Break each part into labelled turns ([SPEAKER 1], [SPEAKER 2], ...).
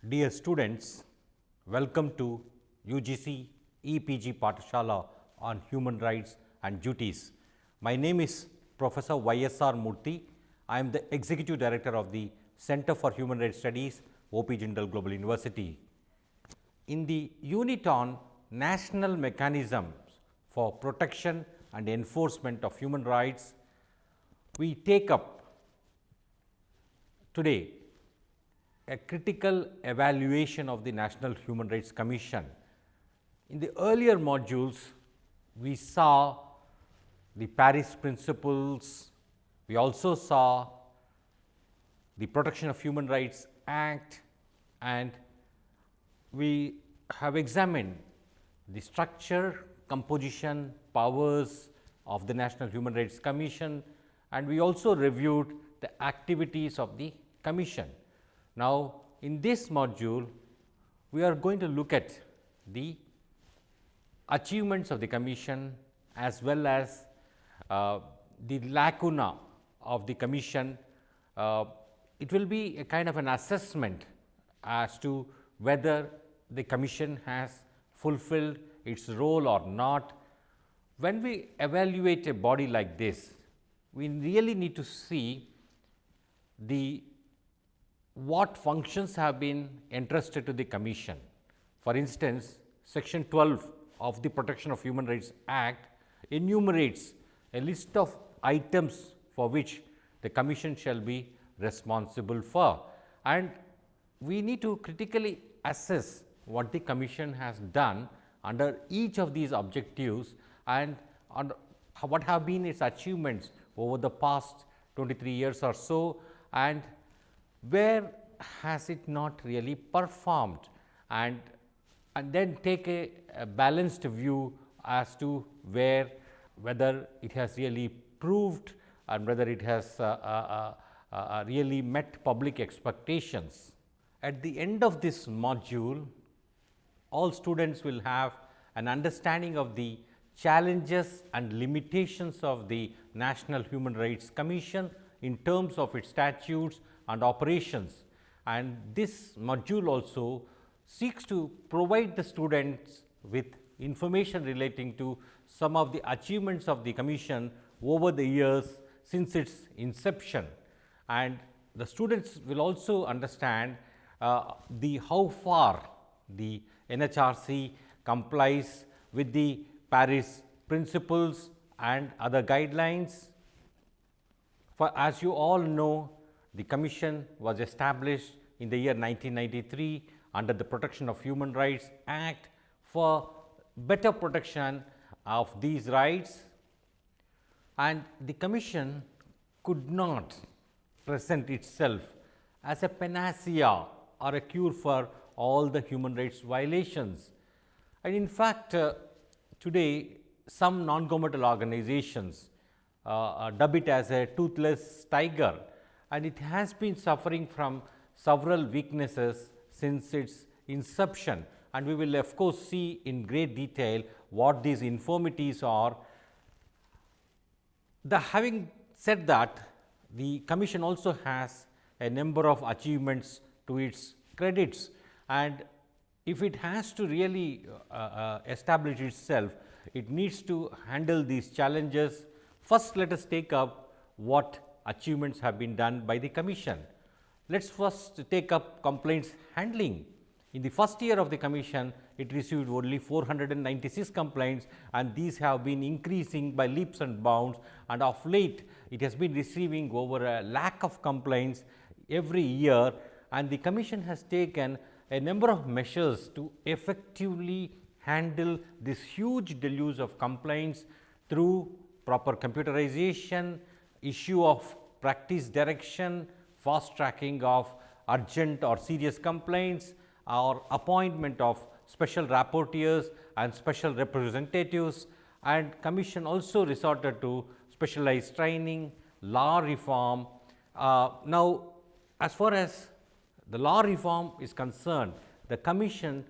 [SPEAKER 1] Dear students, welcome to UGC EPG Pathshala on Human Rights and Duties. My name is Professor YSR Murthy. I am the Executive Director of the Center for Human Rights Studies, OP Jindal Global University. In the unit on national mechanisms for protection and enforcement of human rights, we take up today a critical evaluation of the National Human Rights Commission. In the earlier modules, we saw the Paris Principles, we also saw the Protection of Human Rights Act, and we have examined the structure, composition, powers of the National Human Rights Commission, and we also reviewed the activities of the Commission. Now, in this module, we are going to look at the achievements of the Commission as well as the lacuna of the Commission. It will be a kind of an assessment as to whether the Commission has fulfilled its role or not. When we evaluate a body like this, we really need to see what functions have been entrusted to the Commission. For instance, Section 12 of the Protection of Human Rights Act enumerates a list of items for which the Commission shall be responsible for, and we need to critically assess what the Commission has done under each of these objectives and what have been its achievements over the past 23 years or so, and where has it not really performed, and then take a balanced view as to whether it has really proved and whether it has really met public expectations. At the end of this module, all students will have an understanding of the challenges and limitations of the National Human Rights Commission in terms of its statutes and operations, and this module also seeks to provide the students with information relating to some of the achievements of the Commission over the years since its inception, and the students will also understand how far the NHRC complies with the Paris Principles and other guidelines. For as you all know, the Commission was established in the year 1993 under the Protection of Human Rights Act for better protection of these rights, and the Commission could not present itself as a panacea or a cure for all the human rights violations. And in fact, today some non-governmental organizations dub it as a toothless tiger, and it has been suffering from several weaknesses since its inception, and we will of course see in great detail what these infirmities are. Having said that, the Commission also has a number of achievements to its credits, and if it has to really establish itself, it needs to handle these challenges. First, let us take up what achievements have been done by the Commission. Let us first take up complaints handling. In the first year of the Commission, it received only 496 complaints, and these have been increasing by leaps and bounds, and of late it has been receiving over a lakh of complaints every year, and the Commission has taken a number of measures to effectively handle this huge deluge of complaints through proper computerization, issue of practice direction, fast tracking of urgent or serious complaints, or appointment of special rapporteurs and special representatives, and Commission also resorted to specialized training, law reform. Now, as far as the law reform is concerned, the Commission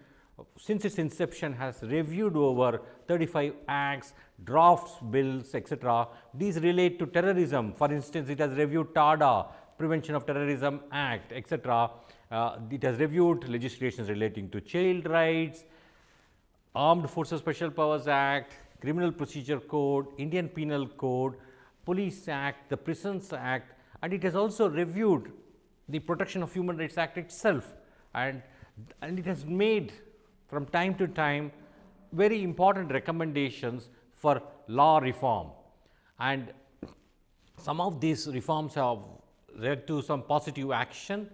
[SPEAKER 1] since its inception has reviewed over 35 acts, drafts, bills, etc. These relate to terrorism. For instance, it has reviewed TADA, Prevention of Terrorism Act, etc. It has reviewed legislations relating to child rights, Armed Forces Special Powers Act, Criminal Procedure Code, Indian Penal Code, Police Act, the Prisons Act, and it has also reviewed the Protection of Human Rights Act itself, and it has made from time to time very important recommendations for law reform, and some of these reforms have led to some positive action.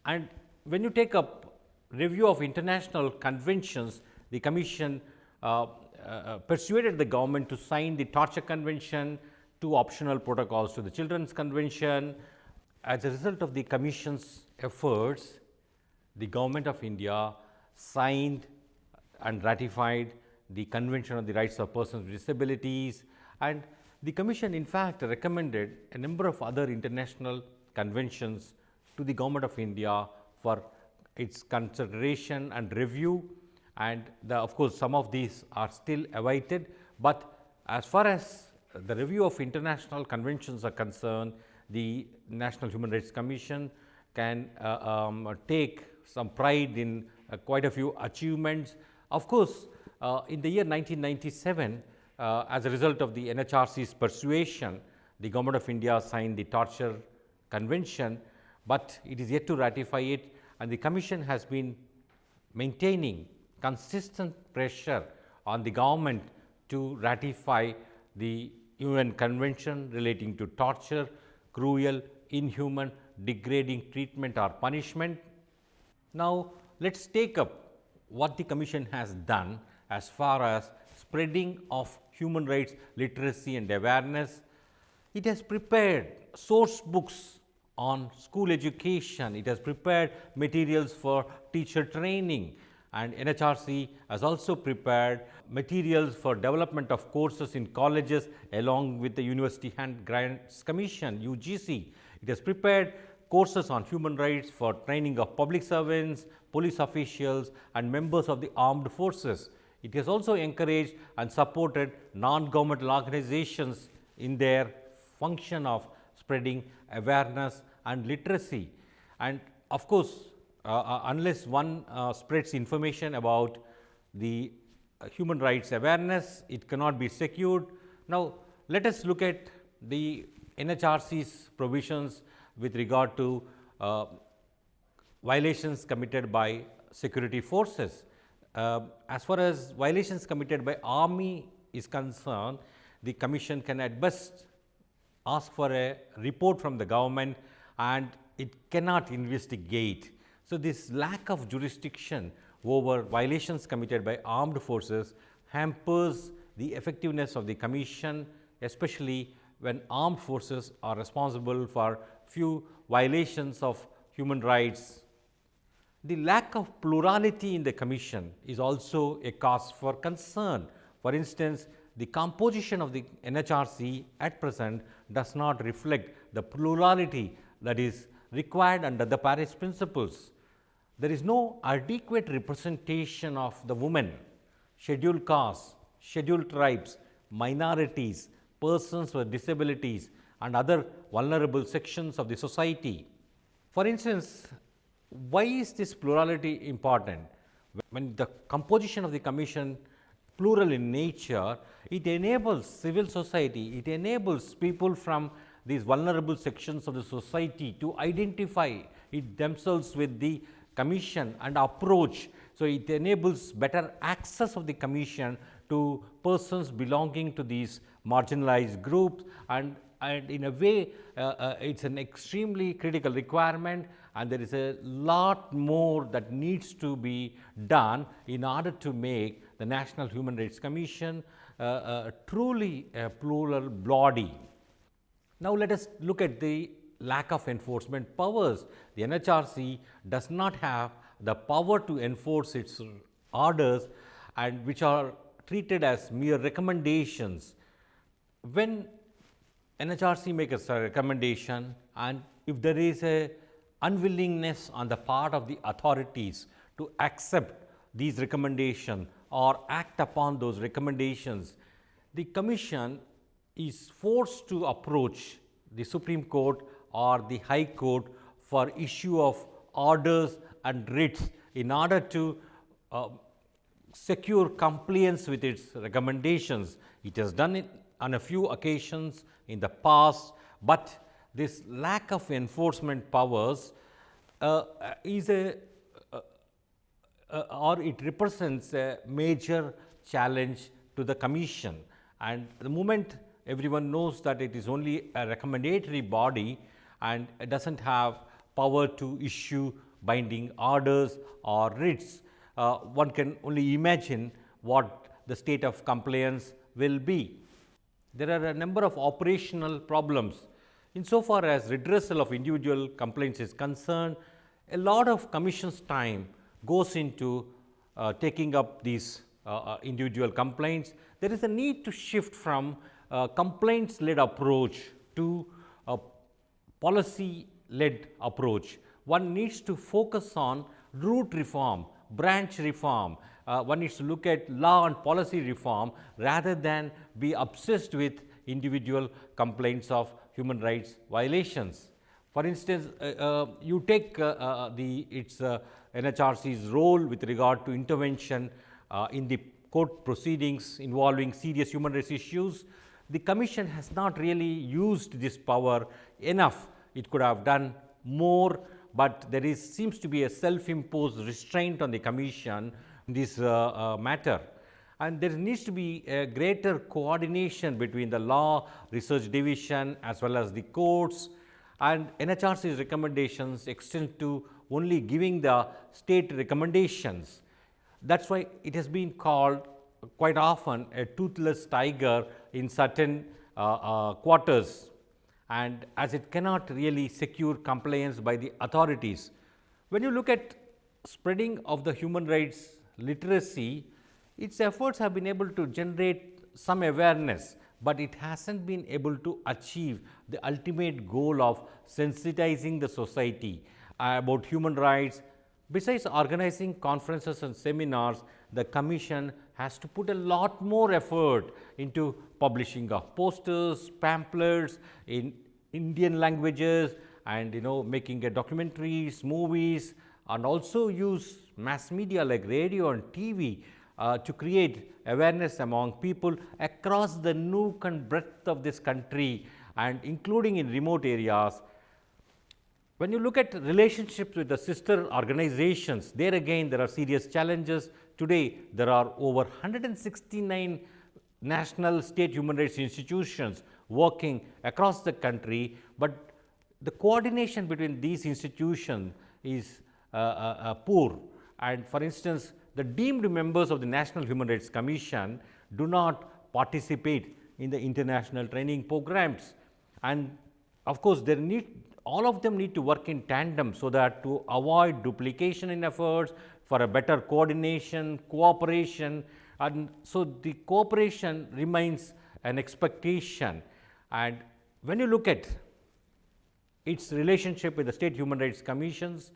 [SPEAKER 1] And when you take up review of international conventions, the Commission persuaded the government to sign the Torture Convention, two optional protocols to the Children's Convention. As a result of the Commission's efforts, the Government of India signed and ratified the Convention on the Rights of Persons with Disabilities, and the Commission in fact recommended a number of other international conventions to the Government of India for its consideration and review, and of course some of these are still awaited, but as far as the review of international conventions are concerned, the National Human Rights Commission can take some pride in quite a few achievements. Of course, in the year 1997, as a result of the NHRC's persuasion, the Government of India signed the Torture Convention, but it is yet to ratify it, and the Commission has been maintaining consistent pressure on the government to ratify the UN Convention relating to torture, cruel, inhuman, degrading treatment or punishment. Now, let us take up what the Commission has done as far as spreading of human rights literacy and awareness. It has prepared source books on school education, it has prepared materials for teacher training, and NHRC has also prepared materials for development of courses in colleges along with the University Hand Grants Commission UGC. It has prepared courses on human rights for training of public servants, police officials and members of the armed forces. It has also encouraged and supported non-governmental organizations in their function of spreading awareness and literacy. And of course, unless one spreads information about the human rights awareness, it cannot be secured. Now, let us look at the NHRC's provisions with regard to violations committed by security forces. As far as violations committed by Army is concerned, the Commission can at best ask for a report from the government and it cannot investigate. So, this lack of jurisdiction over violations committed by armed forces hampers the effectiveness of the Commission, especially when armed forces are responsible for few violations of human rights. The lack of plurality in the Commission is also a cause for concern. For instance, the composition of the NHRC at present does not reflect the plurality that is required under the Paris Principles. There is no adequate representation of the women, scheduled castes, scheduled tribes, minorities, persons with disabilities and other vulnerable sections of the society. For instance, why is this plurality important? When the composition of the Commission plural in nature, it enables civil society, it enables people from these vulnerable sections of the society to identify it themselves with the Commission and approach. So, it enables better access of the Commission to persons belonging to these marginalized groups, and in a way it is an extremely critical requirement, and there is a lot more that needs to be done in order to make the National Human Rights Commission truly a plural body. Now, let us look at the lack of enforcement powers. The NHRC does not have the power to enforce its orders, and which are treated as mere recommendations. When NHRC makes a recommendation and if there is a unwillingness on the part of the authorities to accept these recommendations or act upon those recommendations, the Commission is forced to approach the Supreme Court or the High Court for issue of orders and writs in order to secure compliance with its recommendations. It has done it on a few occasions in the past, but this lack of enforcement powers is a or it represents a major challenge to the Commission. And the moment everyone knows that it is only a recommendatory body and it does not have power to issue binding orders or writs, one can only imagine what the state of compliance will be. There are a number of operational problems. Insofar as redressal of individual complaints is concerned, a lot of Commission's time goes into taking up these individual complaints. There is a need to shift from complaints led approach to a policy led approach. One needs to focus on root reform, branch reform. One needs to look at law and policy reform rather than be obsessed with individual complaints of human rights violations. For instance, you take its NHRC's role with regard to intervention in the court proceedings involving serious human rights issues. The Commission has not really used this power enough. It could have done more, but there seems to be a self-imposed restraint on the Commission in this matter. And there needs to be a greater coordination between the Law Research Division as well as the courts, and NHRC's recommendations extend to only giving the state recommendations. That is why it has been called quite often a toothless tiger in certain quarters, and as it cannot really secure compliance by the authorities. When you look at spreading of the human rights literacy, its efforts have been able to generate some awareness, but it has not been able to achieve the ultimate goal of sensitizing the society about human rights. Besides organizing conferences and seminars, the Commission has to put a lot more effort into publishing of posters, pamphlets in Indian languages, and making documentaries, movies, and also use mass media like radio and TV to create awareness among people across the nook and breadth of this country, and including in remote areas. When you look at relationships with the sister organizations, there again there are serious challenges. Today there are over 169 national state human rights institutions working across the country, but the coordination between these institutions is poor. And for instance, the deemed members of the National Human Rights Commission do not participate in the international training programs, and of course all of them need to work in tandem so that to avoid duplication in efforts, for a better coordination, cooperation, and so the cooperation remains an expectation. And when you look at its relationship with the state human rights commissions,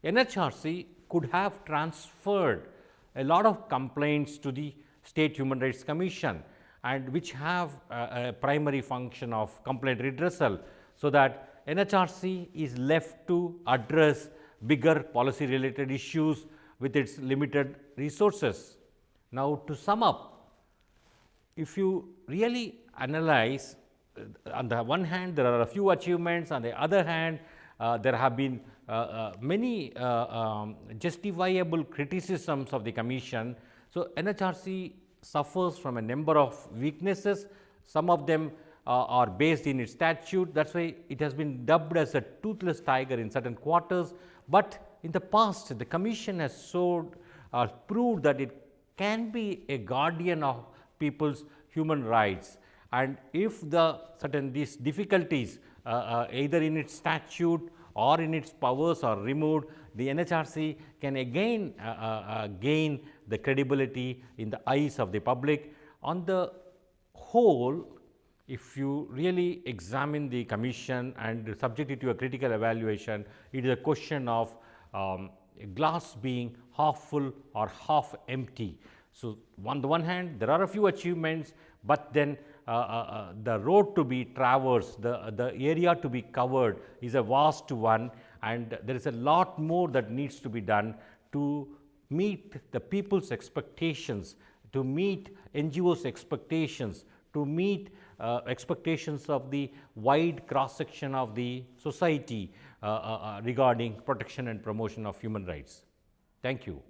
[SPEAKER 1] NHRC could have transferred a lot of complaints to the State Human Rights Commission, and which have a primary function of complaint redressal, so that NHRC is left to address bigger policy related issues with its limited resources. Now, to sum up, if you really analyze, on the one hand there are a few achievements, on the other hand there have been many justifiable criticisms of the Commission. So, NHRC suffers from a number of weaknesses. Some of them are based in its statute. That is why it has been dubbed as a toothless tiger in certain quarters. But in the past, the Commission has proved that it can be a guardian of people's human rights. And if these difficulties either in its statute or in its powers are removed, the NHRC can again gain the credibility in the eyes of the public. On the whole, if you really examine the Commission and subject it to a critical evaluation, it is a question of a glass being half full or half empty. So, on the one hand there are a few achievements, but then the road to be traversed, the area to be covered is a vast one, and there is a lot more that needs to be done to meet the people's expectations, to meet NGOs' expectations, to meet expectations of the wide cross-section of the society regarding protection and promotion of human rights. Thank you.